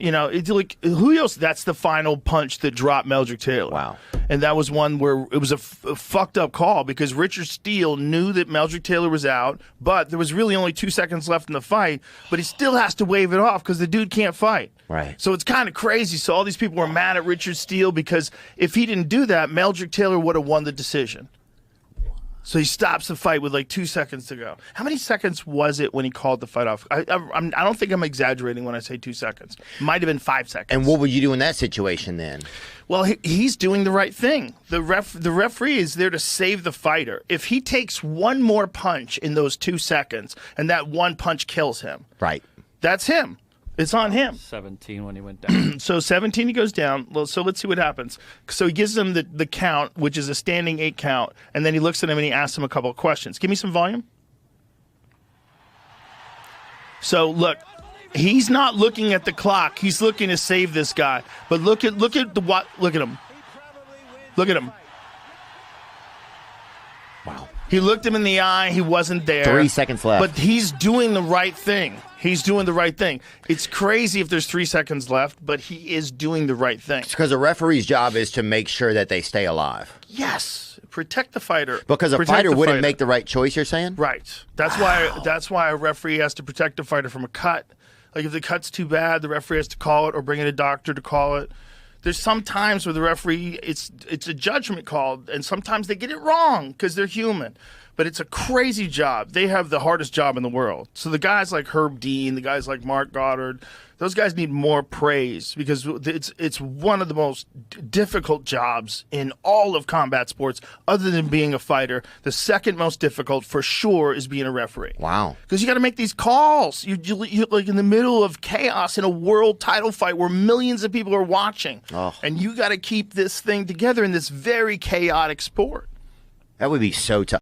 You know, it's like Julio's. That's the final punch that dropped Meldrick Taylor. Wow. And that was one where it was a fucked up call because Richard Steele knew that Meldrick Taylor was out, but there was really only 2 seconds left in the fight. But he still has to wave it off because the dude can't fight. Right. So it's kind of crazy. So all these people were mad at Richard Steele because if he didn't do that, Meldrick Taylor would have won the decision. So he stops the fight with like 2 seconds to go. How many seconds was it when he called the fight off? I don't think I'm exaggerating when I say 2 seconds. Might have been 5 seconds. And what would you do in that situation then? Well, he's doing the right thing. The referee is there to save the fighter. If he takes one more punch in those 2 seconds and that one punch kills him, Right. that's him. It's on him. 17 when he went down. So 17 he goes down. Well, so let's see what happens. So he gives him the count, which is a standing 8 count, and then he looks at him and he asks him a couple of questions. Give me some volume. So look, he's not looking at the clock. He's looking to save this guy. But look at him. Look at him. Wow. He looked him in the eye. He wasn't there. 3 seconds left. But he's doing the right thing. He's doing the right thing. It's crazy if there's 3 seconds left, but he is doing the right thing. Because a referee's job is to make sure that they stay alive. Yes. Protect the fighter. Because a Protect fighter the wouldn't fighter. make the right choice, you're saying? Right. That's why a referee has to protect the fighter from a cut. Like if the cut's too bad, the referee has to call it or bring in a doctor to call it. There's some times where the referee, it's a judgment call, and sometimes they get it wrong because they're human. But it's a crazy job. They have the hardest job in the world. So the guys like Herb Dean, the guys like Mark Goddard, those guys need more praise because it's one of the most difficult jobs in all of combat sports other than being a fighter. The second most difficult for sure is being a referee. Wow. Because you got to make these calls. You're like in the middle of chaos in a world title fight where millions of people are watching. Oh. And you got to keep this thing together in this very chaotic sport. That would be so tough.